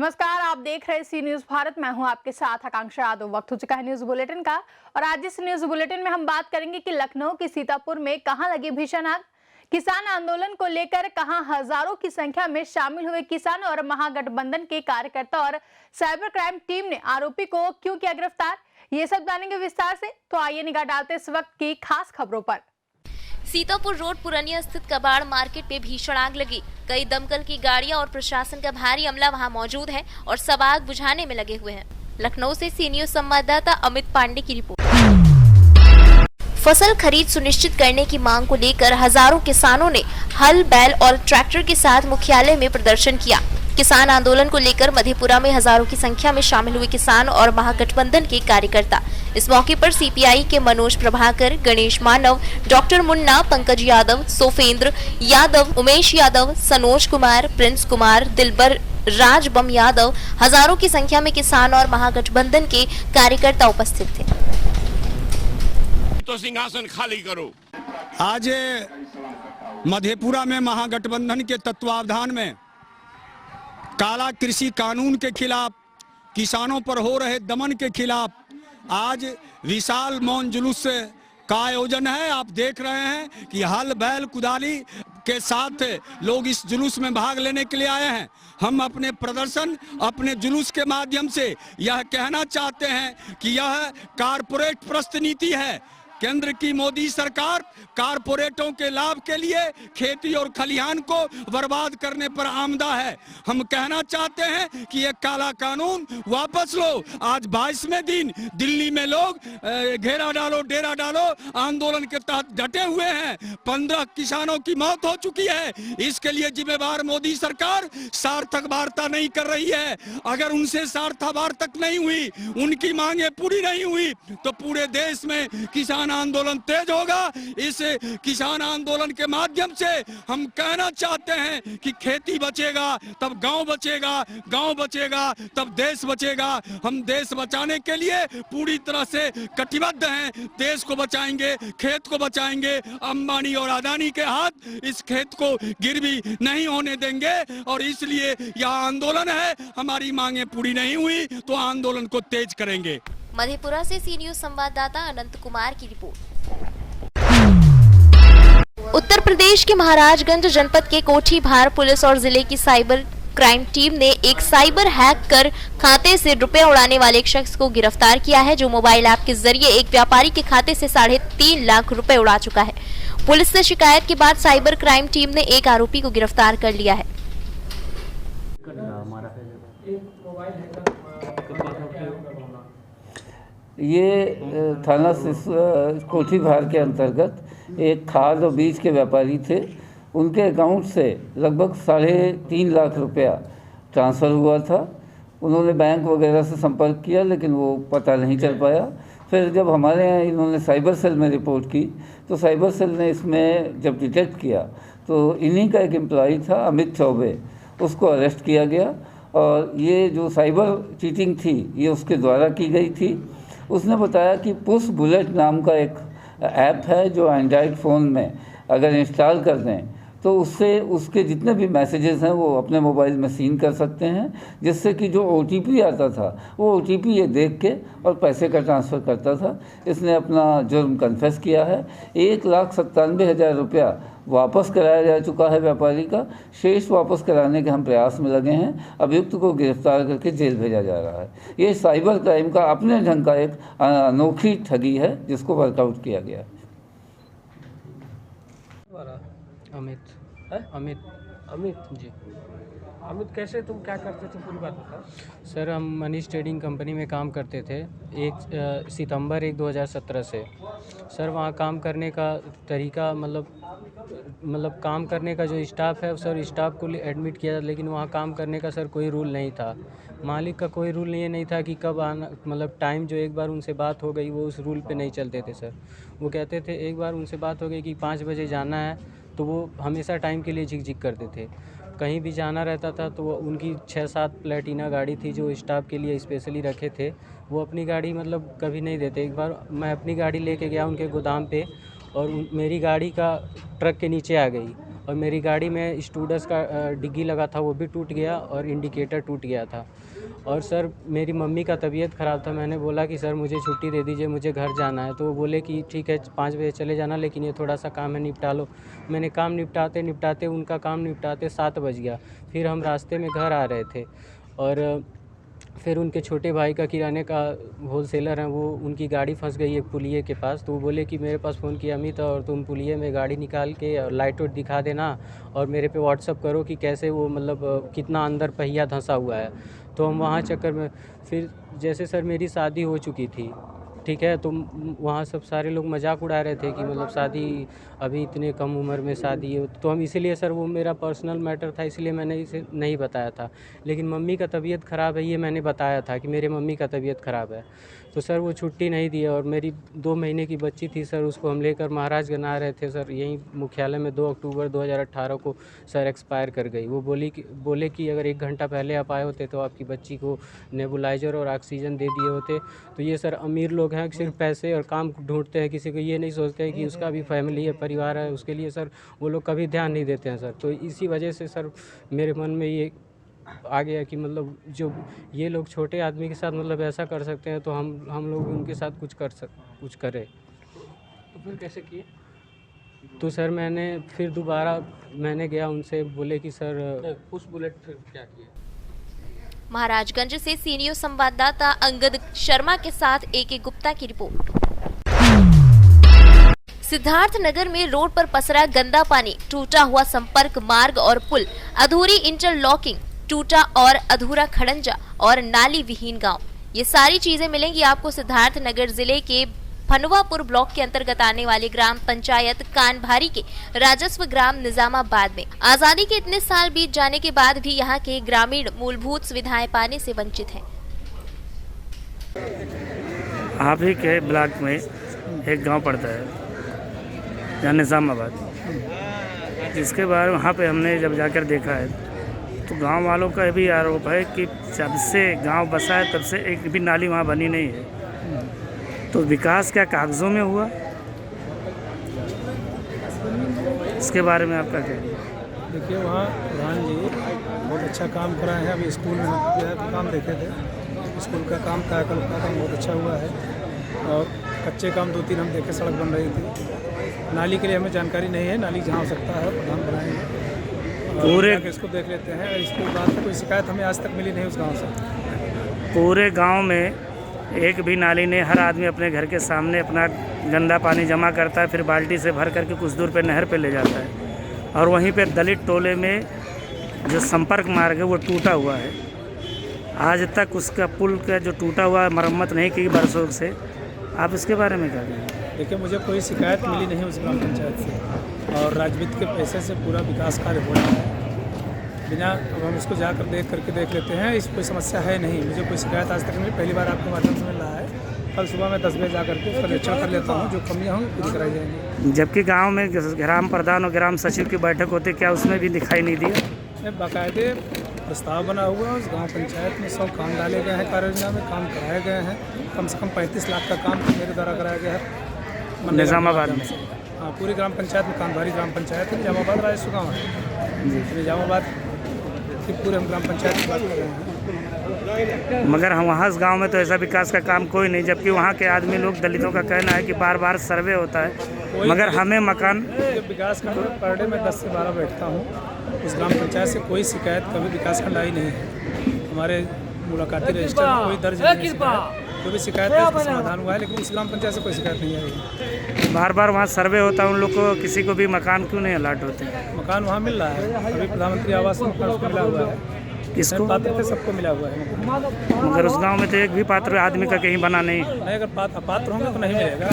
नमस्कार, आप देख रहे सी न्यूज भारत। मैं हूं आपके साथ आकांक्षा यादव। वक्त हो चुका है न्यूज बुलेटिन का और आज इस न्यूज बुलेटिन में हम बात करेंगे कि लखनऊ के सीतापुर में कहां लगी भीषण आग, किसान आंदोलन को लेकर कहां हजारों की संख्या में शामिल हुए किसान और महागठबंधन के कार्यकर्ता और साइबर क्राइम टीम ने आरोपी को क्यों किया गिरफ्तार, ये सब जानेंगे विस्तार से। तो आइए निगाह डालते इस वक्त की खास खबरों पर। सीतापुर रोड पुरानिया स्थित कबाड़ मार्केट में भीषण आग लगी। कई दमकल की गाड़ियां और प्रशासन का भारी अमला वहां मौजूद है और सब आग बुझाने में लगे हुए हैं। लखनऊ से सी न्यूज संवाददाता अमित पांडे की रिपोर्ट। फसल खरीद सुनिश्चित करने की मांग को लेकर हजारों किसानों ने हल, बैल और ट्रैक्टर के साथ मुख्यालय में प्रदर्शन किया। किसान आंदोलन को लेकर मधेपुरा में हजारों की संख्या में शामिल हुए किसान और महागठबंधन के कार्यकर्ता। इस मौके पर सीपीआई के मनोज प्रभाकर, गणेश मानव, डॉक्टर मुन्ना, पंकज यादव, सोफेंद्र यादव, उमेश यादव, सनोज कुमार, प्रिंस कुमार, दिलबर राज बम यादव, हजारों की संख्या में किसान और महागठबंधन के कार्यकर्ता उपस्थित थे। तो सिंहासन खाली करो। आज मधेपुरा में महागठबंधन के तत्वावधान में काला कृषि कानून के खिलाफ, किसानों पर हो रहे दमन के खिलाफ आज विशाल मौन जुलूस का आयोजन है। आप देख रहे हैं कि हल, बैल, कुदाली के साथ लोग इस जुलूस में भाग लेने के लिए आए हैं। हम अपने प्रदर्शन, अपने जुलूस के माध्यम से यह कहना चाहते हैं कि यह कारपोरेट प्रस्त नीति है। केंद्र की मोदी सरकार कारपोरेटों के लाभ के लिए खेती और खलिहान को बर्बाद करने पर आमदा है। हम कहना चाहते हैं कि ये काला कानून वापस लो। आज 22वें दिन दिल्ली में लोग घेरा डालो, डेरा डालो आंदोलन के तहत डटे हुए हैं। 15 किसानों की मौत हो चुकी है। इसके लिए जिम्मेवार मोदी सरकार सार्थक वार्ता नहीं कर रही है। अगर उनसे सार्थक वार्ता नहीं हुई, उनकी मांगे पूरी नहीं हुई तो पूरे देश में किसान आंदोलन तेज होगा। इस किसान आंदोलन के माध्यम से हम कहना चाहते हैं कि खेती बचेगा तब गांव बचेगा, गांव बचेगा तब देश बचेगा। हम देश बचाने के लिए पूरी तरह से कटिबद्ध हैं। देश को बचाएंगे, खेत को बचाएंगे। अंबानी और अदानी के हाथ इस खेत को गिरवी नहीं होने देंगे और इसलिए यह आंदोलन है। हमारी मांगे पूरी नहीं हुई तो आंदोलन को तेज करेंगे। मधेपुरा से सी न्यूज संवाददाता अनंत कुमार की रिपोर्ट। उत्तर प्रदेश के महाराजगंज जनपद के कोठी भार पुलिस और जिले की साइबर क्राइम टीम ने एक साइबर हैक कर खाते से रुपए उड़ाने वाले एक शख्स को गिरफ्तार किया है, जो मोबाइल ऐप के जरिए एक व्यापारी के खाते से 3.5 लाख रुपए उड़ा चुका है। पुलिस से शिकायत के बाद साइबर क्राइम टीम ने एक आरोपी को गिरफ्तार कर लिया है। ये थाना कोठी भार के अंतर्गत एक खाद और बीज के व्यापारी थे। उनके अकाउंट से लगभग 3.5 लाख रुपया ट्रांसफ़र हुआ था। उन्होंने बैंक वगैरह से संपर्क किया लेकिन वो पता नहीं चल पाया। फिर जब हमारे यहाँ इन्होंने साइबर सेल में रिपोर्ट की तो साइबर सेल ने इसमें जब डिटेक्ट किया तो इन्हीं का एक एम्प्लॉई था अमित चौबे, उसको अरेस्ट किया गया। और ये जो साइबर चीटिंग थी ये उसके द्वारा की गई थी। उसने बताया कि पुश बुलेट नाम का एक ऐप है जो एंड्रॉयड फ़ोन में अगर इंस्टॉल कर दें तो उससे उसके जितने भी मैसेजेस हैं वो अपने मोबाइल में सीन कर सकते हैं, जिससे कि जो OTP आता था वो OTP ये देख के और पैसे का ट्रांसफ़र करता था। इसने अपना जुर्म कन्फेस किया है। 1,97,000 रुपया वापस कराया जा चुका है व्यापारी का। शेष वापस कराने के हम प्रयास में लगे हैं। अभियुक्त को गिरफ्तार करके जेल भेजा जा रहा है। ये साइबर क्राइम का अपने ढंग का एक अनोखी ठगी है जिसको वर्कआउट किया गया। अमित जी। अमित, कैसे तुम क्या करते थे, पूरी बात बताओ। सर, हम मनीष ट्रेडिंग कंपनी में काम करते थे 1 सितंबर 2017 से। सर, वहाँ काम करने का तरीका मतलब काम करने का जो स्टाफ है सर, स्टाफ को एडमिट किया, लेकिन वहाँ काम करने का सर कोई रूल नहीं था। मालिक का कोई रूल ये नहीं था कि कब आना, मतलब टाइम जो एक बार उनसे बात हो गई वो उस रूल पे नहीं चलते थे सर। वो कहते थे एक बार उनसे बात हो गई कि 5 बजे जाना है तो वो हमेशा टाइम के लिए झिक करते थे। कहीं भी जाना रहता था तो उनकी 6-7 प्लेटिना गाड़ी थी जो स्टाफ के लिए स्पेशली रखे थे। वो अपनी गाड़ी मतलब कभी नहीं देते। एक बार मैं अपनी गाड़ी लेके गया उनके गोदाम पे और मेरी गाड़ी का ट्रक के नीचे आ गई और मेरी गाड़ी में स्टूडस का डिग्गी लगा था वो भी टूट गया और इंडिकेटर टूट गया था। और सर मेरी मम्मी का तबीयत ख़राब था, मैंने बोला कि सर मुझे छुट्टी दे दीजिए, मुझे घर जाना है। तो वो बोले कि ठीक है 5 बजे चले जाना, लेकिन ये थोड़ा सा काम है निपटा लो। मैंने काम निपटाते उनका काम निपटाते 7 बज गया। फिर हम रास्ते में घर आ रहे थे और फिर उनके छोटे भाई का किराने का होलसेलर है, वो उनकी गाड़ी फंस गई एक पुलिये के पास। तो वो बोले कि मेरे पास फ़ोन किया अमित और तुम पुलिये में गाड़ी निकाल के और लाइट वाइट दिखा देना और मेरे पे व्हाट्सअप करो कि कैसे वो मतलब कितना अंदर पहिया धंसा हुआ है। तो हम वहाँ चक्कर में फिर जैसे सर मेरी शादी हो चुकी थी, ठीक है, तो वहाँ सब सारे लोग मजाक उड़ा रहे थे कि मतलब शादी अभी इतने कम उम्र में शादी है। तो हम इसीलिए सर वो मेरा पर्सनल मैटर था, इसलिए मैंने इसे नहीं बताया था। लेकिन मम्मी का तबीयत ख़राब है ये मैंने बताया था कि मेरे मम्मी का तबीयत ख़राब है। तो सर वो छुट्टी नहीं दी और मेरी 2 महीने की बच्ची थी सर, उसको हम लेकर महाराजगंज आ रहे थे सर, यहीं मुख्यालय में 2 अक्टूबर 2018 को सर एक्सपायर कर गई। वो बोले कि अगर 1 घंटा पहले आप आए होते तो आपकी बच्ची को नेबुलाइज़र और ऑक्सीजन दे दिए होते। तो ये सर अमीर लोग हैं, सिर्फ पैसे और काम ढूंढते हैं, किसी को ये नहीं सोचते हैं कि उसका भी फैमिली है, परिवार है, उसके लिए सर वो लोग कभी ध्यान नहीं देते हैं सर। तो इसी वजह से सर मेरे मन में ये आ गया कि मतलब जो ये लोग छोटे आदमी के साथ मतलब ऐसा कर सकते हैं तो हम लोग उनके साथ कुछ करें। तो फिर कैसे किए? तो सर मैंने फिर दोबारा मैंने गया उनसे, बोले कि सर पुश बुलेट फिर क्या किए? महाराजगंज से सी न्यूज़ संवाददाता अंगद शर्मा के साथ AK गुप्ता की रिपोर्ट। सिद्धार्थ नगर में रोड पर पसरा गंदा पानी, टूटा हुआ संपर्क मार्ग और पुल, अधूरी इंटरलॉकिंग, टूटा और अधूरा खड़ंजा और नाली विहीन गांव। ये सारी चीजें मिलेंगी आपको सिद्धार्थ नगर जिले के फनवापुर ब्लॉक के अंतर्गत आने वाले ग्राम पंचायत कानभारी के राजस्व ग्राम निजामाबाद में। आजादी के इतने साल बीत जाने के बाद भी यहाँ के ग्रामीण मूलभूत सुविधाएं पाने से वंचित हैं। आप ही के ब्लॉक में एक गांव पड़ता है जहाँ निजामाबाद, जिसके बाद वहाँ पे हमने जब जाकर देखा है तो गांव वालों का भी आरोप है कि जब से गांव बसा है तब से एक भी नाली वहाँ बनी नहीं है। तो विकास क्या कागजों में हुआ? इसके बारे में आपका क्या? देखिए वहाँ प्रधान जी बहुत अच्छा काम कराए हैं। अभी स्कूल में हम काम देखे थे, स्कूल का काम कायाकल्प का काम बहुत अच्छा हुआ है और कच्चे काम 2-3 हम देखे, सड़क बन रही थी। नाली के लिए हमें जानकारी नहीं है, नाली जहाँ हो सकता है प्रधान बनाएंगे पूरे इसको देख लेते हैं। इसके बाद कोई शिकायत हमें आज तक मिली नहीं उस गाँव से। पूरे गाँव में एक भी नाली नहीं, हर आदमी अपने घर के सामने अपना गंदा पानी जमा करता है, फिर बाल्टी से भर करके कुछ दूर पे नहर पे ले जाता है। और वहीं पे दलित टोले में जो संपर्क मार्ग है वो टूटा हुआ है, आज तक उसका पुल का जो टूटा हुआ मरम्मत नहीं की बरसों से। आप इसके बारे में क्या कहेंगे? देखिए मुझे कोई शिकायत मिली नहीं उस ग्राम पंचायत से और राजवित्त के पैसे से पूरा विकास कार्य हो रहा है बिना। अब हम इसको जाकर देख लेते हैं, इस कोई समस्या है नहीं। मुझे कोई शिकायत आज तक नहीं, पहली बार आपके माध्यम से मिल रहा है। कल सुबह मैं 10 बजे जाकर के उसका निरीक्षण कर लेता हूँ, जो कमियाँ होंगी पूरी कराई जाएंगी। जबकि गांव में ग्राम प्रधान और ग्राम सचिव की बैठक होती, क्या उसमें भी दिखाई नहीं दिया? बाकायदे प्रस्ताव बना हुआ है, उस गाँव पंचायत में 100 काम डाले गए हैं, कार्य योजना में काम कराए गए हैं। कम से कम 35 लाख का काम मेरे द्वारा कराया गया है निजामाबाद में। हाँ, पूरी ग्राम पंचायत में, कानभारी ग्राम पंचायत है, निजामाबाद राजस्व गाँव है जी। निजामाबाद की पूरे हम ग्राम पंचायत की बात कर रहे हैं। मगर हम वहाँ इस गाँव में तो ऐसा विकास का काम कोई नहीं, जबकि वहाँ के आदमी लोग दलितों का कहना है कि बार सर्वे होता है, मगर हमें मकान विकास खंड में पर डे में 10 से 12 बैठता हूँ। उस ग्राम पंचायत से कोई शिकायत कभी विकास खंड आई नहीं है। हमारे मुलाकाती रजिस्टर में कोई दर्ज नहीं है, जो भी शिकायत है उसका समाधान हुआ है, लेकिन उस ग्राम पंचायत से कोई शिकायत नहीं आई। बार वहाँ सर्वे होता है, उन लोग को किसी को भी मकान क्यों नहीं अलाट होते? मकान वहाँ मिल रहा है, अभी प्रधानमंत्री आवास में मकान उसको मिला हुआ है। किसको? पात्र थे, सबको मिला हुआ है। मगर उस गांव में तो एक भी पात्र आदमी का कहीं बना नहीं। अगर पात्र होंगे तो नहीं मिलेगा,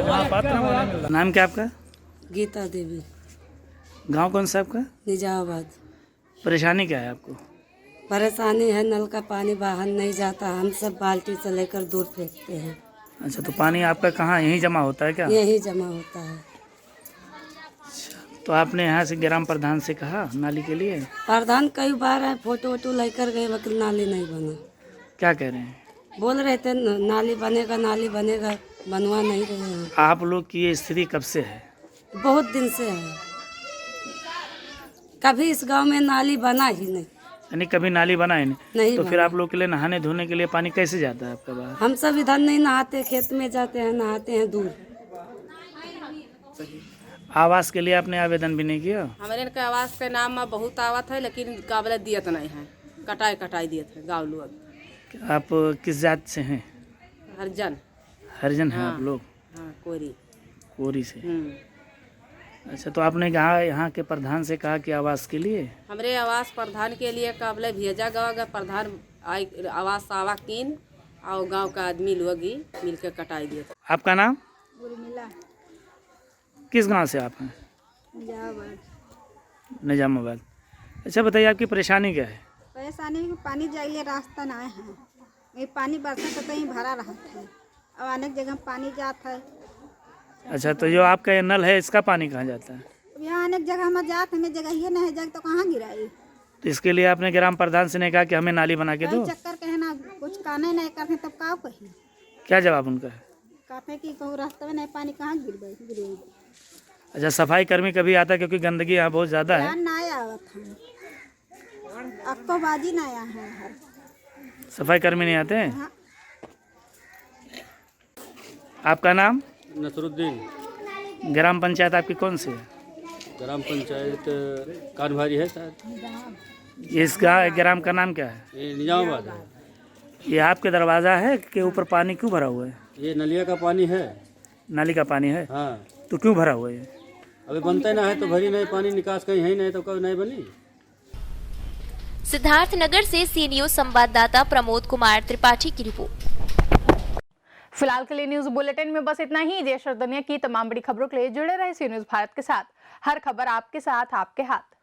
जहाँ पात्र है वहाँ नहीं मिल रहा। नाम क्या आपका? गीता देवी। गांव कौन सा आपका? निजामाबाद। परेशानी क्या है आपको? परेशानी है, नल का पानी बाहर नहीं जाता, हम सब बाल्टी से लेकर दूर फेंकते हैं। अच्छा, तो पानी आपका कहाँ यहीं जमा होता है क्या? यहीं जमा होता है। तो आपने यहाँ से ग्राम प्रधान से कहा नाली के लिए? प्रधान कई बार है, फोटो वोटो लेकर गए, वकील नाली नहीं बना। क्या कह रहे हैं? बोल रहे थे नाली बनेगा, नाली बनेगा, बनवा नहीं रहे हैं। आप लोग की ये स्थिति कब से है? बहुत दिन से है। कभी इस गांव में नाली बना ही नहीं। यानी कभी नाली बना ही नहीं। नहीं तो फिर बना। आप लोग के लिए नहाने धोने के लिए पानी कैसे जाता है आपका बाहर? हम सब इधर नहीं नहाते, खेत में जाते हैं, नहाते हैं दूर। आवास के लिए आपने आवेदन भी नहीं किया? हमारे के आवास के नाम में बहुत आवत है, लेकिन काबले दियत नहीं है, कटाई दियत है गाँव लोग। आप किस जात से हैं? हरिजन। हरिजन हैं हाँ। आप लोग? हाँ, कोरी। कोरी से। अच्छा, तो आपने कहा यहाँ के प्रधान से कहा कि आवास के लिए? हमरे आवास प्रधान के लिए काबले भेजा गवा, प्रधान आवास आवा कीन और गांव का आदमी लोग ही मिल के कटाई दिए। आपका नाम? किस गांव से आप हैं? निजामाबाद। अच्छा, बताइए आपकी परेशानी क्या है? परेशानी पानी जाइए रास्ता ना है, ये पानी बरसा तो ही भरा रहा है, अब अनेक जगह पानी जाता है। अच्छा, तो जो आपका ये नल है इसका पानी कहाँ जाता है? अब यहाँ अनेक जगह हम जाते हमें जगह ही नहीं जग तो कहाँ गिराई। तो इसके लिए आपने ग्राम प्रधान से ने कहा कि हमें नाली बना के दो? चक्कर कहे ना, कुछ कहने नहीं करते तब का कही। क्या जवाब उनका है? कहते कि कहूँ रास्ते में नहीं पानी कहाँ गिरेगी। अच्छा, सफाई कर्मी कभी आता है? क्योंकि गंदगी यहाँ बहुत ज़्यादा है। ना आवत है, अक्को बाजी ना आया है। सफाई कर्मी नहीं आते हैं? हाँ। आपका नाम? नसरुद्दीन। ग्राम पंचायत आपकी कौन सी है? ग्राम पंचायत कानभारी है शायद। इस ग्राम का नाम क्या है? ये निजामाबाद है। ये आपके दरवाज़ा है कि ऊपर पानी क्यों भरा हुआ है? ये नलिया का पानी है। नाली का पानी है? हाँ। तो क्यों भरा हुआ है? अभी बनता ना है तो भरी नहीं, पानी निकास कहीं है ही नहीं तो कभी नहीं बनी। सिद्धार्थनगर से सी न्यूज संवाददाता प्रमोद कुमार त्रिपाठी की रिपोर्ट। फिलहाल के लिए न्यूज बुलेटिन में बस इतना ही। देश और दुनिया की तमाम बड़ी खबरों के लिए जुड़े रहे सी न्यूज भारत के साथ। हर खबर आपके साथ, आपके हाथ।